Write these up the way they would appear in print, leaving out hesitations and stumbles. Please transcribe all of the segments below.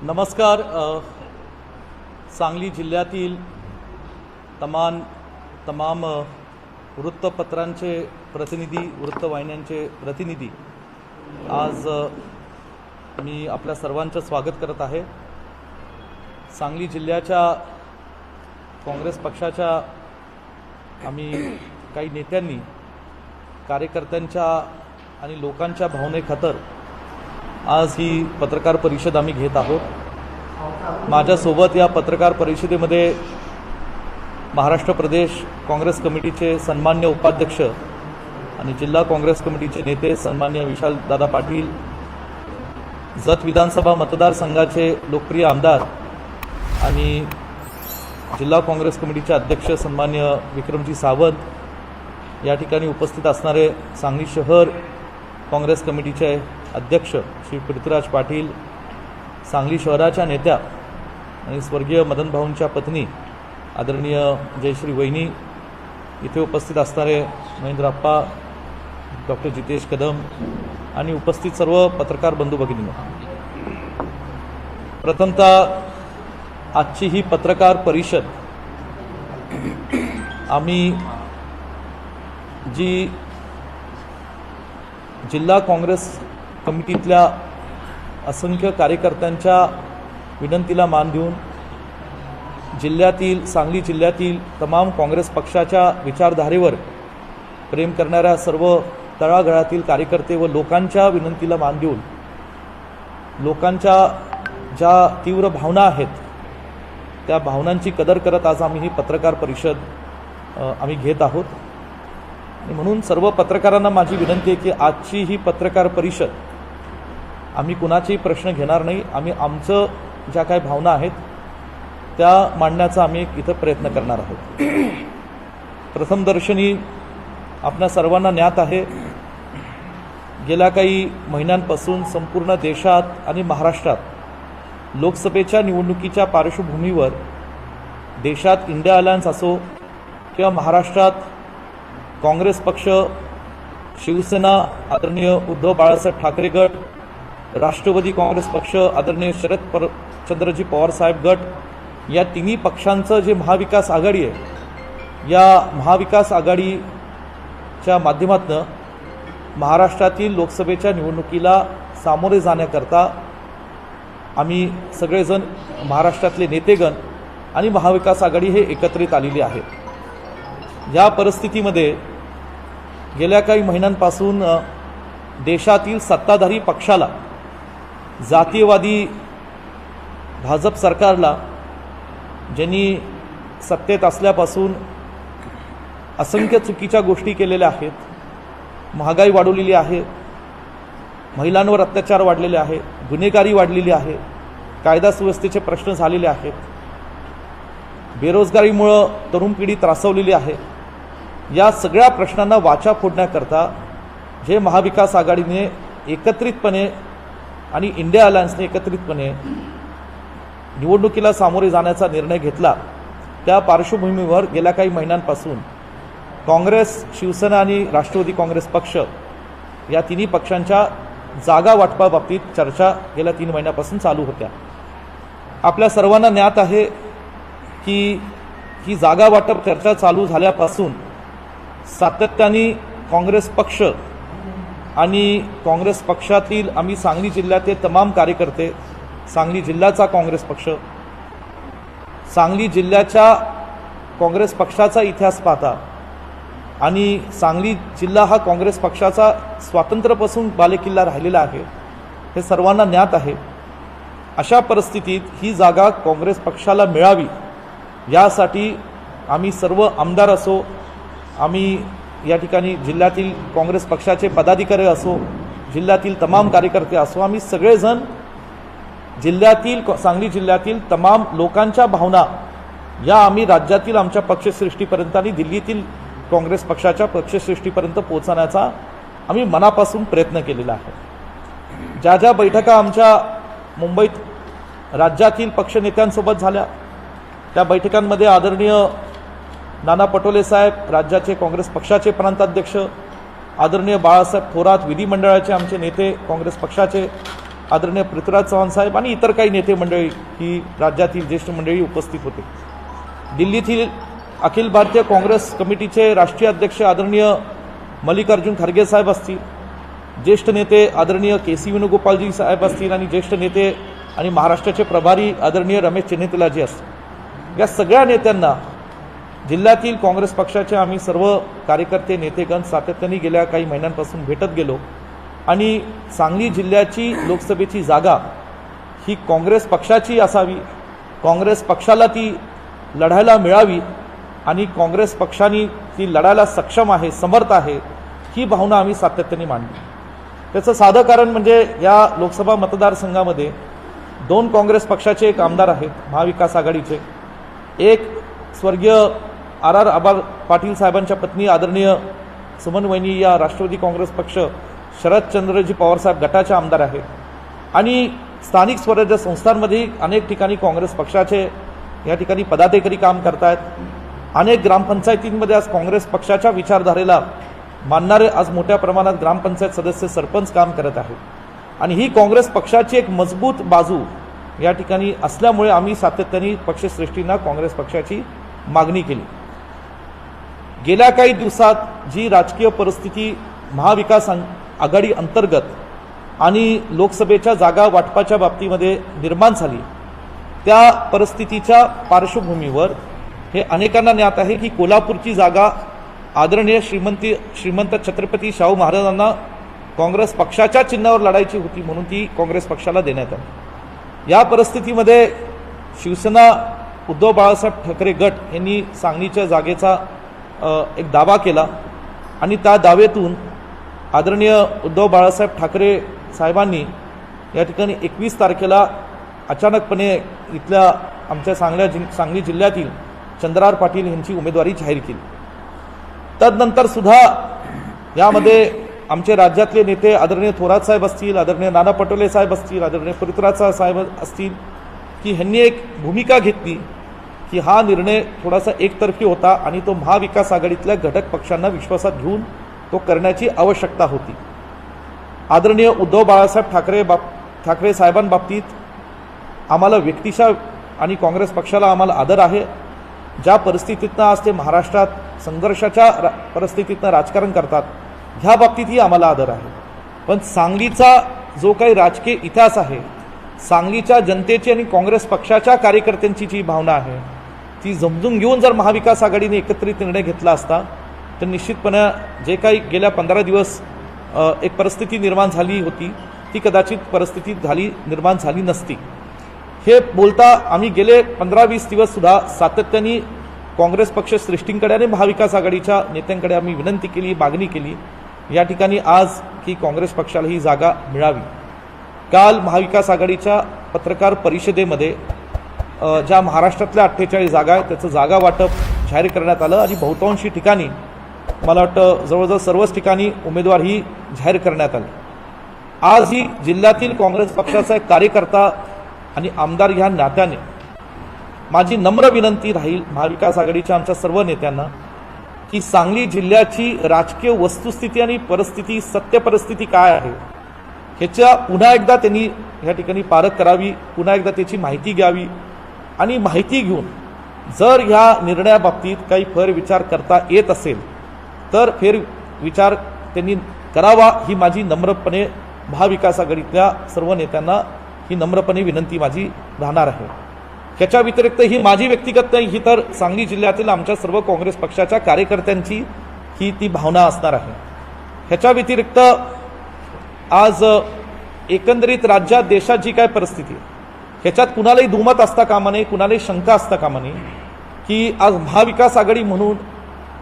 नमस्कार। सांगली जिल्ह्यातील तमाम वृत्तपत्रांचे प्रतिनिधी, वृत्तवाहिन्यांचे प्रतिनिधी, आज मी आपल्या सर्वांचं स्वागत करत आहे। सांगली जिल्ह्याच्या काँग्रेस पक्षाच्या आम्ही काही नेत्यांनी कार्यकर्त्यांच्या आणि लोकांच्या भावनेखातर आज ही पत्रकार परिषद आम्ही घेत आहोत। माझ्यासोबत या पत्रकार परिषदेमध्ये महाराष्ट्र प्रदेश काँग्रेस कमिटीचे सन्मान्य उपाध्यक्ष आणि जिल्हा काँग्रेस कमिटीचे नेते सन्मान्य विशालदादा पाटील, जत विधानसभा मतदारसंघाचे लोकप्रिय आमदार आणि जिल्हा काँग्रेस कमिटीचे अध्यक्ष सन्मान्य विक्रमजी सावंत, या ठिकाणी उपस्थित असणारे सांगली शहर काँग्रेस कमिटीचे अध्यक्ष श्री पृथ्वीराज पाटील, सांगली शहराच्या नेत्या आणि स्वर्गीय मदन भाऊंच्या पत्नी आदरणीय जयश्री वहिनी, इथे उपस्थित असणारे महेंद्र अप्पा, डॉक्टर जितेश कदम आणि उपस्थित सर्व पत्रकार बंधू भगिनींनो, प्रथमतः आजची ही पत्रकार परिषद आम्ही जी जिल्हा काँग्रेस कमिटीतल्या असंख्य कार्यकर्त्यांच्या विनंतीला मान देऊन सांगली जिल्ह्यातील तमाम काँग्रेस पक्षाच्या विचारधारेवर प्रेम करणाऱ्या सर्व तळागाळातील कार्यकर्ते व लोकांच्या विनंतीला मान देऊन लोकांच्या ज्या तीव्र भावना आहेत त्या भावनांची कदर करत आज आम्ही ही पत्रकार परिषद आम्ही घेत आहोत। आणि म्हणून सर्व पत्रकारांना माझी विनंती आहे की आजची ही पत्रकार परिषद आम्ही कुणाचेही प्रश्न घेणार नाही, आम्ही आमचं ज्या काही भावना आहेत त्या मांडण्याचा आम्ही इथं प्रयत्न करणार आहोत। प्रथमदर्शनी आपल्या सर्वांना ज्ञात आहे, गेल्या काही महिन्यांपासून संपूर्ण देशात आणि महाराष्ट्रात लोकसभेच्या निवडणुकीच्या पार्श्वभूमीवर देशात इंडिया अलायन्स असो किंवा महाराष्ट्रात काँग्रेस पक्ष, शिवसेना आदरणीय उद्धव बाळासाहेब ठाकरे गट, राष्ट्रवादी काँग्रेस पक्ष आदरणीय शरदचंद्रजी पवार साहेब गट, या तिन्ही पक्षांचं जे महाविकास आघाडी आहे, या महाविकास आघाडीच्या माध्यमातून महाराष्ट्रातील लोकसभेच्या निवडणुकीला सामोरे जाण्याकरता आम्ही सगळेजण महाराष्ट्रातले नेतेगण आणि महाविकास आघाडी हे एकत्रित आलेली आहे। या परिस्थितीमध्ये गेल्या काही महिन्यांपासून देशातील सत्ताधारी पक्षाला, जातीयवादी भाजप सरकारला, ज्यांनी सत्तेत असल्यापासून असंख्य चुकीच्या गोष्टी केलेल्या आहेत, महागाई वाढवलेली आहे, महिलांवर अत्याचार वाढलेले आहे, गुन्हेगारी वाढलेली आहे, कायदा सुव्यवस्थेचे प्रश्न झालेले आहेत, बेरोजगारीमुळे तरुण पिढी त्रासवलेली आहे, या सगळ्या प्रश्नांना वाचा फोडण्याकरता जे महाविकास आघाडीने एकत्रितपणे आणि इंडिया अलायन्सने एकत्रितपणे निवडणुकीला सामोरे जाण्याचा निर्णय घेतला, त्या पार्श्वभूमीवर गेल्या काही महिन्यांपासून काँग्रेस, शिवसेना आणि राष्ट्रवादी काँग्रेस पक्ष या तिन्ही पक्षांच्या जागा वाटपाबाबतीत चर्चा गेल्या 3 महिन्यापासून चालू होत्या। आपल्या सर्वांना ज्ञात आहे की ही जागा वाटप चर्चा चालू झाल्यापासून सातत्याने काँग्रेस पक्ष आणि काँग्रेस पक्षातील आम्ही सांगली जिल्ह्याचे तमाम कार्यकर्ते, सांगली जिल्ह्याचा काँग्रेस पक्ष, सांगली जिल्ह्याच्या काँग्रेस पक्षाचा इतिहास पाहता आणि सांगली जिल्हा हा काँग्रेस पक्षाचा स्वातंत्र्यापासून बालेकिल्ला राहिलेला आहे हे सर्वांना ज्ञात आहे। अशा परिस्थितीत ही जागा काँग्रेस पक्षाला मिळावी यासाठी आम्ही सर्व आमदार असो, आम्ही या ठिकाणी जिल्ह्यातील काँग्रेस पक्षाचे पदाधिकारी असो, जिल्ह्यातील तमाम कार्यकर्ते असो, आम्ही सगळेजण सांगली जिल्ह्यातील तमाम लोकांच्या भावना या आम्ही राज्यातील आमच्या पक्षश्रेष्ठीपर्यंत आणि दिल्लीतील काँग्रेस पक्षाच्या पक्षश्रेष्ठीपर्यंत पोहोचण्याचा आम्ही मनापासून प्रयत्न केलेला आहे। ज्या ज्या बैठका आमच्या मुंबईत राज्यातील पक्षनेत्यांसोबत झाल्या, त्या बैठकांमध्ये आदरणीय नाना पटोले साहेब, राज्याचे काँग्रेस पक्षाचे प्रांताध्यक्ष, आदरणीय बाळासाहेब थोरात, विधिमंडळाचे आमचे नेते काँग्रेस पक्षाचे, आदरणीय पृथ्वीराज चव्हाण साहेब आणि इतर काही नेते मंडळी ही राज्यातील ज्येष्ठ मंडळी उपस्थित होते. दिल्लीतील अखिल भारतीय काँग्रेस कमिटीचे राष्ट्रीय अध्यक्ष आदरणीय मल्लिकार्जुन खरगे साहेब असतील, ज्येष्ठ नेते आदरणीय के.सी. वेणुगोपालजी साहेब असतील आणि ज्येष्ठ नेते आणि महाराष्ट्राचे प्रभारी आदरणीय रमेश चेन्नितलाजी असतील, या सगळ्या नेत्यांना जिल्ह्यातील काँग्रेस पक्षाचे आम्ही सर्व कार्यकर्ते नेतेगण सातत्याने गेल्या काही महिन्यांपासून भेटत गेलो आणि सांगली जिल्ह्याची लोकसभेची जागा ही काँग्रेस पक्षाची असावी, काँग्रेस पक्षाला ती लढायला मिळावी आणि काँग्रेस पक्षाने ती लढायला सक्षम आहे, समर्थ आहे, ही भावना आम्ही सातत्याने मांडली. त्याचं साधं कारण म्हणजे या लोकसभा मतदारसंघामध्ये 2 काँग्रेस पक्षाचे एक आमदार आहेत, महाविकास आघाडीचे. एक स्वर्गीय आर आबार पाटील साहेबांच्या पत्नी आदरणीय सुमन वहिनी या राष्ट्रवादी काँग्रेस पक्ष शरदचंद्रजी पवारसाहेब गटाचे आमदार आहेत आणि स्थानिक स्वराज्य संस्थांमध्ये अनेक ठिकाणी काँग्रेस पक्षाचे या ठिकाणी पदाधिकारी काम करत आहेत. अनेक ग्रामपंचायतींमध्ये आज काँग्रेस पक्षाच्या विचारधारेला मानणारे आज मोठ्या प्रमाणात ग्रामपंचायत सदस्य सरपंच काम करत आहेत आणि ही काँग्रेस पक्षाची एक मजबूत बाजू या ठिकाणी असल्यामुळे आम्ही सातत्याने पक्षश्रेष्ठींना काँग्रेस पक्षाची मागणी केली. गेल्या काही दिवसात जी राजकीय परिस्थिती महाविकास आघाडी अंतर्गत आणि लोकसभेच्या जागा वाटपाच्या बाबतीमध्ये निर्माण झाली, त्या परिस्थितीच्या पार्श्वभूमीवर हे अनेकांना ज्ञात आहे की कोल्हापूरची जागा आदरणीय श्रीमंत छत्रपती शाहू महाराजांना काँग्रेस पक्षाच्या चिन्हावर लढायची होती म्हणून ती काँग्रेस पक्षाला देण्यात आली. या परिस्थितीमध्ये शिवसेना उद्धव बाळासाहेब ठाकरे गट यांनी सांगलीच्या जागेचा एक दावा केला आणि त्या दाव्यातून आदरणीय उद्धव बाळासाहेब ठाकरे साहेबांनी या ठिकाणी 21 तारखेला अचानकपणे इथल्या आमच्या सांगली जिल्ह्यातील चंद्रहार पाटील यांची उमेदवारी जाहीर केली. तदनंतर सुद्धा यामध्ये आमचे राज्यातले नेते आदरणीय थोरात साहेब असतील, आदरणीय नाना पटोले साहेब असतील, आदरणीय पृथ्वीराज साहेब असतील की ह्यांनी एक भूमिका घेतली की हा निर्णय थोडासा एकतर्फी होता आणि तो महाविकास आघाडीतल्या घटक पक्षांना विश्वासात घेऊन तो करण्याची आवश्यकता होती. आदरणीय उद्धव बाळासाहेब ठाकरे साहेबांबाबतीत आम्हाला व्यक्तिशः आणि काँग्रेस पक्षाला आम्हाला आदर आहे. ज्या परिस्थितीतनं आज ते महाराष्ट्रात संघर्षाच्या परिस्थितीतनं राजकारण करतात ह्या बाबतीतही आम्हाला आदर आहे. पण सांगलीचा जो काही राजकीय इतिहास आहे, सांगलीच्या जनतेची आणि काँग्रेस पक्षाच्या कार्यकर्त्यांची जी भावना आहे ती समजून घेऊन जर महाविकास आघाडीने एकत्रित निर्णय घेतला असता तर निश्चितपणे जे काही गेल्या 15 दिवस एक परिस्थिती निर्माण झाली होती ती कदाचित परिस्थिती निर्माण झाली नसती. हे बोलता आम्ही गेले 15-20 दिवस सुद्धा सातत्याने काँग्रेस पक्ष श्रेष्ठींकडे आणि महाविकास आघाडीच्या नेत्यांकडे आम्ही विनंती केली, मागणी केली या ठिकाणी आज की काँग्रेस पक्षाला ही जागा मिळावी. काल महाविकास आघाडीच्या पत्रकार परिषदेमध्ये ज्या महाराष्ट्रातल्या 48 जागा आहेत त्याचं जागा वाटप जाहीर करण्यात आलं आणि बहुतांशी ठिकाणी मला वाटतं जवळजवळ सर्वच ठिकाणी उमेदवार ही जाहीर करण्यात आले. आज ही जिल्ह्यातील काँग्रेस पक्षाचा एक कार्यकर्ता आणि आमदार ह्या नात्याने माझी नम्र विनंती राहील महाविकास आघाडीच्या आमच्या सर्व नेत्यांना की सांगली जिल्ह्याची राजकीय वस्तुस्थिती आणि परिस्थिती, सत्य परिस्थिती काय आहे ह्याच्या पुन्हा एकदा त्यांनी या ठिकाणी पारख करावी, पुन्हा एकदा त्याची माहिती घ्यावी आणि माहिती घेऊन जर ह्या निर्णयाबाबतीत काही फेरविचार करता येत असेल तर फेरविचार त्यांनी करावा ही माझी नम्रपणे महाविकास आघाडीतल्या सर्व नेत्यांना ही नम्रपणे विनंती माझी राहणार आहे. ह्याच्या व्यतिरिक्त ही माझी व्यक्तिगत नाही, ही तर सांगली जिल्ह्यातील आमच्या सर्व काँग्रेस पक्षाच्या कार्यकर्त्यांची ही ती भावना असणार आहे. ह्याच्या व्यतिरिक्त आज एकंदरीत राज्यात देशात जी काय परिस्थिती आहे ह्याच्यात कुणालाही दुमत असता कामा नये, कुणालाही शंका असता कामा नये की आज महाविकास आघाडी म्हणून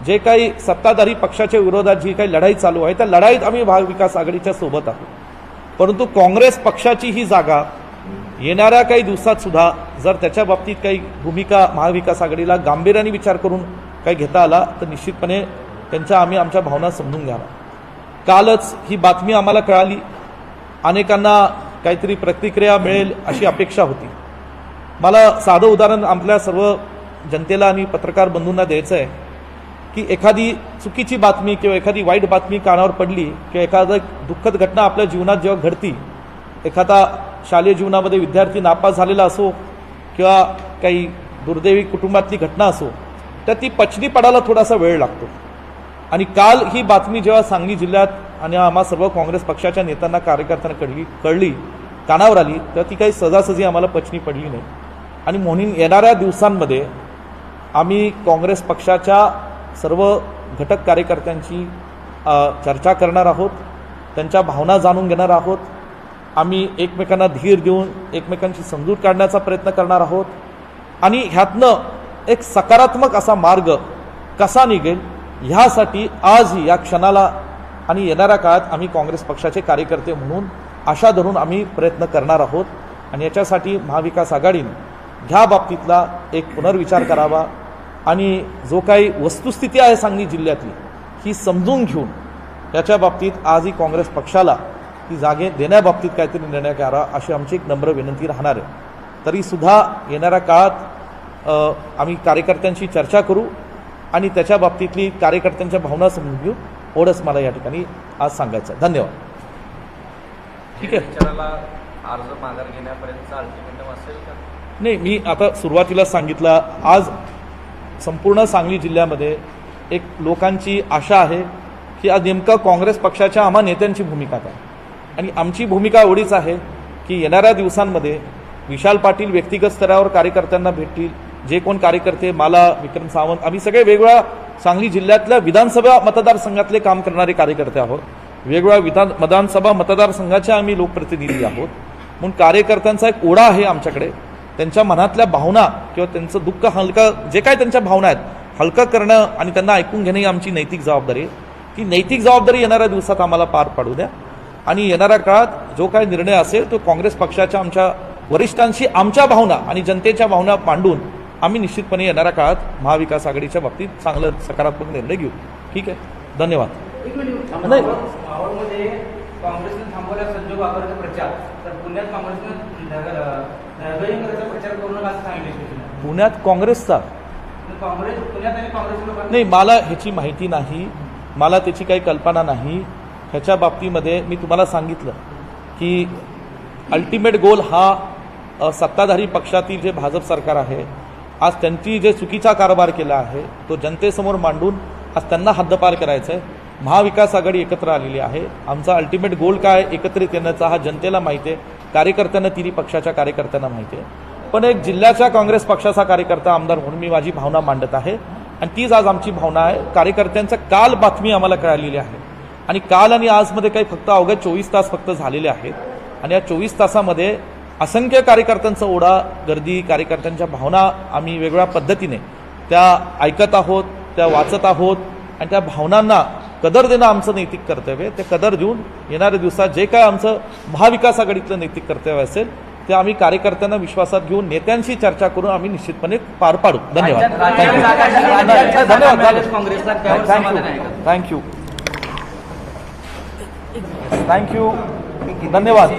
जे काही सत्ताधारी पक्षाच्या विरोधात जी काही लढाई चालू आहे त्या लढाईत आम्ही महाविकास आघाडीच्या सोबत आहोत. परंतु काँग्रेस पक्षाची ही जागा येणाऱ्या काही दिवसात सुद्धा जर त्याच्या बाबतीत काही भूमिका महाविकास आघाडीला गांभीर्याने विचार करून काही घेता आला तर निश्चितपणे आम्ही आमच्या भावना समजून घ्यावा. कालच ही बातमी आम्हाला कळाली, अनेकांना काहीतरी प्रतिक्रिया मिळेल अशी अपेक्षा होती. मला साधं उदाहरण आपल्या सर्व जनतेला आणि पत्रकार बंधूंना द्यायचं आहे की एखादी चुकीची बातमी किंवा एखादी वाईट बातमी कानावर पडली किंवा एखादी दुःखद घटना आपल्या जीवनात जेव्हा घडती एखादा शालेय जीवनामध्ये विद्यार्थी नापास झालेला असो किंवा काही दुर्दैवी कुटुंबातली घटना असो, तर ती पचनी पडायला थोडासा वेळ लागतो. आणि काल ही बातमी जेव्हा सांगली जिल्ह्यात आणि आम्हा सर्व काँग्रेस पक्षाच्या नेत्यांना कार्यकर्त्यांना कळली कानावर आली, तर ती काही सहजासहजी आम्हाला पचनी पडली नाही. आणि म्हणून येणाऱ्या दिवसांमध्ये आम्ही काँग्रेस पक्षाच्या सर्व घटक कार्यकर्त्यांची चर्चा करणार आहोत, त्यांच्या भावना जाणून घेणार आहोत. आम्ही एकमेकांना धीर देऊन एकमेकांची समजूत काढण्याचा प्रयत्न करणार आहोत आणि ह्यातनं एक सकारात्मक असा मार्ग कसा निघेल ह्यासाठी आजही या क्षणाला आणि येणाऱ्या काळात आम्ही काँग्रेस पक्षाचे कार्यकर्ते म्हणून आशा धरून आम्ही प्रयत्न करणार आहोत. आणि याच्यासाठी महाविकास आघाडीने ह्या बाबतीतला एक पुनर्विचार करावा आणि जो काही वस्तुस्थिती आहे सांगली जिल्ह्यातली ही समजून घेऊन याच्या बाबतीत आजही काँग्रेस पक्षाला ती जागे देण्याबाबतीत काहीतरी निर्णय करा अशी आमची एक नम्र विनंती राहणार आहे. तरीसुद्धा येणाऱ्या काळात आम्ही कार्यकर्त्यांशी चर्चा करू आणि त्याच्या बाबतीतली कार्यकर्त्यांच्या भावना समजून घेऊ. एवढंच मला या ठिकाणी आज सांगायचं आहे. धन्यवाद. ठीक आहे. अर्ज माघार घेण्यापर्यंतचा अल्टिमेटम असेल का? नाही, मी आता सुरुवातीला सांगितलं, आज संपूर्ण सांगली जिल्ह्यामध्ये एक लोकांची आशा आहे की आज नेमकं काँग्रेस पक्षाच्या आम्हा नेत्यांची भूमिका काय, आणि आमची भूमिका एवढीच आहे की येणाऱ्या दिवसांमध्ये विशाल पाटील व्यक्तिगत स्तरावर कार्यकर्त्यांना भेटतील. जे कोण कार्यकर्ते, मला, विक्रम सावंत, आम्ही सगळे वेगवेगळ्या सांगली जिल्ह्यातल्या विधानसभा मतदारसंघातले काम करणारे कार्यकर्ते आहोत. वेगवेगळ्या विधानसभा मतदारसंघाचे आम्ही लोकप्रतिनिधी आहोत. म्हणून कार्यकर्त्यांचा एक ओढा आहे आमच्याकडे. त्यांच्या मनातल्या भावना किंवा त्यांचं दुःख हलकं, जे काय त्यांच्या भावना आहेत हलकं करणं आणि त्यांना ऐकून घेणं ही आमची नैतिक जबाबदारी आहे. ती नैतिक जबाबदारी येणाऱ्या दिवसात आम्हाला पार पाडू द्या आणि येणाऱ्या काळात जो काही निर्णय असेल तो काँग्रेस पक्षाच्या आमच्या वरिष्ठांशी आमच्या भावना आणि जनतेच्या भावना मांडून आम्ही निश्चितपणे येणाऱ्या काळात महाविकास आघाडीच्या बाबतीत चांगलं सकारात्मक निर्णय घेऊ. ठीक आहे. धन्यवाद. नाही, मावळमध्ये काँग्रेसने थांबवला संजोग वापराचा प्रचार, तर पुण्यात काँग्रेसने प्रचार करू नका असं सांगितलं. पुण्यात काँग्रेसचा काँग्रेस पुण्यात आणि काँग्रेस नाही, मला ह्याची माहिती नाही, मला त्याची काही कल्पना नाही. ह्याच्या बाबतीमध्ये मी तुम्हाला सांगितलं की अल्टिमेट गोल हा सत्ताधारी पक्षातील जे भाजप सरकार आहे, आज त्यांची जे चुकीचा कारभार केला आहे तो जनतेसमोर मांडून आज त्यांना हद्दपार करायचं आहे. महाविकास आघाडी एकत्र आलेली आहे. आमचा अल्टिमेट गोल काय एकत्रित येण्याचा हा जनतेला माहिती आहे, कार्यकर्त्यांना, तिन्ही पक्षाच्या कार्यकर्त्यांना माहिती आहे. पण एक जिल्ह्याच्या काँग्रेस पक्षाचा कार्यकर्ता आमदार म्हणून मी माझी भावना मांडत आहे आणि तीच आज आमची भावना आहे. कार्यकर्त्यांचं काल बातमी आम्हाला कळालेली आहे आणि काल आणि आजमध्ये काही फक्त अवघ्या 24 तास फक्त झालेले आहेत आणि या 24 तासामध्ये असंख्य कार्यकर्त्यांचा ओढा, गर्दी, कार्यकर्त्यांच्या भावना आम्ही वेगवेगळ्या पद्धतीने त्या ऐकत आहोत, त्या वाचत आहोत आणि त्या भावनांना कदर देणं आमचं नैतिक कर्तव्य आहे. ते कदर देऊन येणाऱ्या दिवसात जे काय आमचं महाविकास आघाडीतलं नैतिक कर्तव्य असेल ते आम्ही कार्यकर्त्यांना विश्वासात घेऊन नेत्यांशी चर्चा करून आम्ही निश्चितपणे पार पाडू. धन्यवाद. थँक्यू. थँक्यू. धन्यवाद.